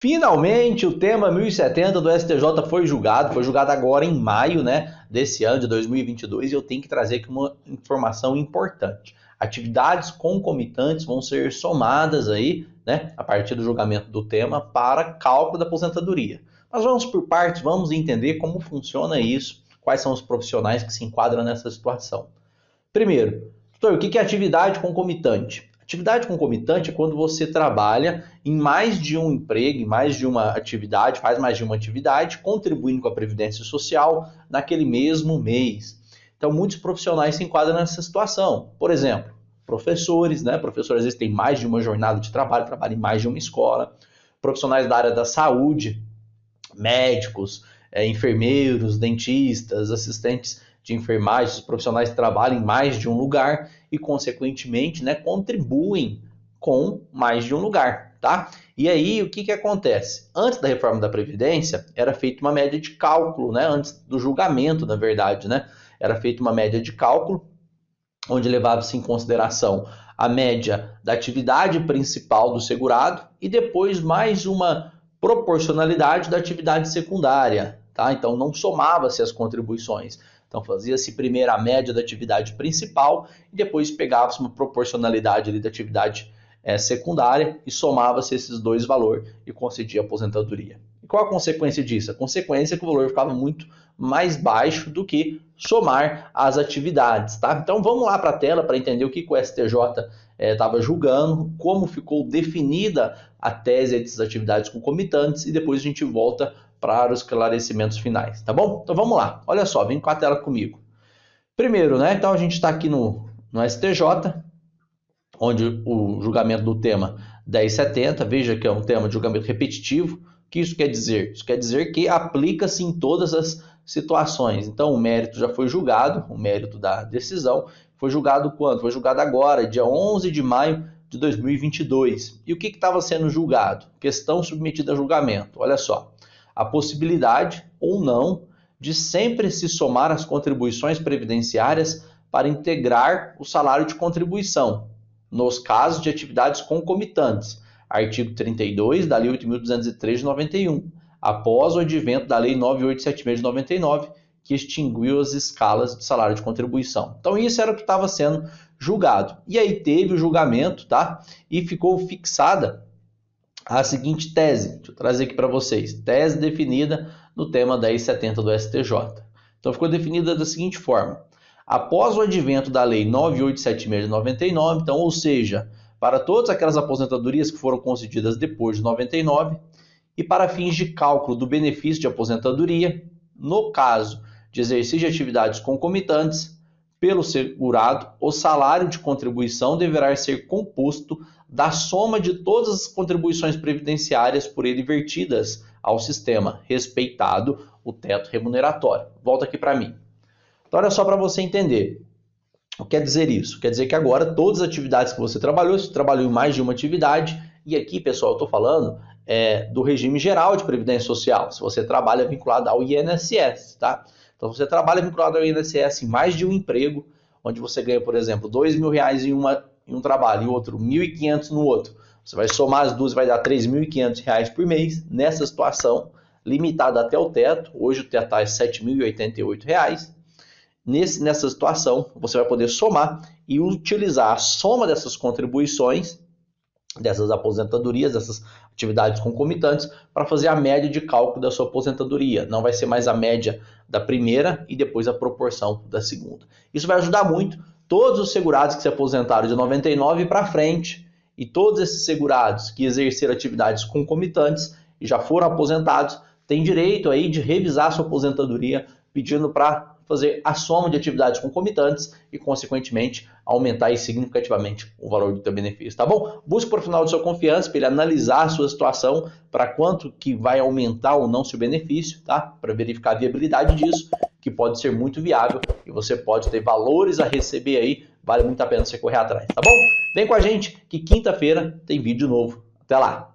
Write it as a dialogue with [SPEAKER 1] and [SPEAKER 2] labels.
[SPEAKER 1] Finalmente, o tema 1070 do STJ foi julgado agora em maio, né, desse ano de 2022, e eu tenho que trazer aqui uma informação importante. Atividades concomitantes vão ser somadas aí, né, a partir do julgamento do tema para cálculo da aposentadoria. Mas vamos por partes, vamos entender como funciona isso, quais são os profissionais que se enquadram nessa situação. Primeiro, doutor, o que é atividade concomitante? Atividade concomitante é quando você trabalha em mais de um emprego, em mais de uma atividade, faz mais de uma atividade, contribuindo com a Previdência Social naquele mesmo mês. Então, muitos profissionais se enquadram nessa situação. Por exemplo, professores, né? Professores às vezes têm mais de uma jornada de trabalho, trabalham em mais de uma escola. Profissionais da área da saúde, médicos, enfermeiros, dentistas, assistentes de enfermagem, os profissionais que trabalham em mais de um lugar e, consequentemente, né, contribuem com mais de um lugar, tá? E aí, o que acontece? Antes da reforma da Previdência, era feita uma média de cálculo, né? Antes do julgamento, na verdade, né? Era feita uma média de cálculo, onde levava-se em consideração a média da atividade principal do segurado e depois mais uma proporcionalidade da atividade secundária, tá? Então, não somava-se as contribuições. Então, fazia-se primeiro a média da atividade principal e depois pegava-se uma proporcionalidade ali da atividade secundária e somava-se esses dois valores e concedia a aposentadoria. E qual a consequência disso? A consequência é que o valor ficava muito mais baixo do que somar as atividades, tá? Então, vamos lá para a tela para entender o que o STJ estava julgando, como ficou definida a tese dessas atividades concomitantes e depois a gente volta para os esclarecimentos finais, tá bom? Então vamos lá, olha só, vem com a tela comigo. Primeiro, né, então a gente está aqui no STJ, onde o julgamento do tema 1070, veja que é um tema de julgamento repetitivo. O que isso quer dizer? Isso quer dizer que aplica-se em todas as situações. Então o mérito já foi julgado, o mérito da decisão foi julgado quando? Foi julgado agora, dia 11 de maio de 2022. E o que estava sendo julgado? Questão submetida a julgamento, olha só. A possibilidade ou não de sempre se somar as contribuições previdenciárias para integrar o salário de contribuição, nos casos de atividades concomitantes, artigo 32 da Lei 8.203 de 91, após o advento da Lei 9.876 de 99, que extinguiu as escalas de salário de contribuição. Então isso era o que estava sendo julgado. E aí teve o julgamento, tá? E ficou fixada a seguinte tese, deixa eu trazer aqui para vocês, tese definida no tema 1070 do STJ. Então ficou definida da seguinte forma: após o advento da Lei 9.876 de 99, então, ou seja, para todas aquelas aposentadorias que foram concedidas depois de 99 e para fins de cálculo do benefício de aposentadoria, no caso de exercício de atividades concomitantes, pelo segurado, o salário de contribuição deverá ser composto da soma de todas as contribuições previdenciárias por ele vertidas ao sistema, respeitado o teto remuneratório. Volta aqui para mim. Então, olha só para você entender. O que quer dizer isso? Quer dizer que agora todas as atividades que você trabalhou em mais de uma atividade, e aqui, pessoal, eu estou falando do regime geral de Previdência Social, se você trabalha vinculado ao INSS, tá? Então, você trabalha vinculado ao INSS em mais de um emprego, onde você ganha, por exemplo, R$2.000 em um trabalho e outro R$1.500 no outro. Você vai somar as duas, vai dar R$3.500 por mês. Nessa situação, limitada até o teto, hoje o teto é R$7.088. Nessa situação, você vai poder somar e utilizar a soma dessas contribuições, dessas aposentadorias, dessas atividades concomitantes, para fazer a média de cálculo da sua aposentadoria. Não vai ser mais a média da primeira e depois a proporção da segunda. Isso vai ajudar muito todos os segurados que se aposentaram de 99 para frente e todos esses segurados que exerceram atividades concomitantes e já foram aposentados têm direito aí de revisar sua aposentadoria pedindo para fazer a soma de atividades concomitantes e, consequentemente, aumentar significativamente o valor do seu benefício, tá bom? Busque o profissional de sua confiança para ele analisar a sua situação, para quanto que vai aumentar ou não seu benefício, tá? Para verificar a viabilidade disso, que pode ser muito viável e você pode ter valores a receber aí, vale muito a pena você correr atrás, tá bom? Vem com a gente que quinta-feira tem vídeo novo. Até lá!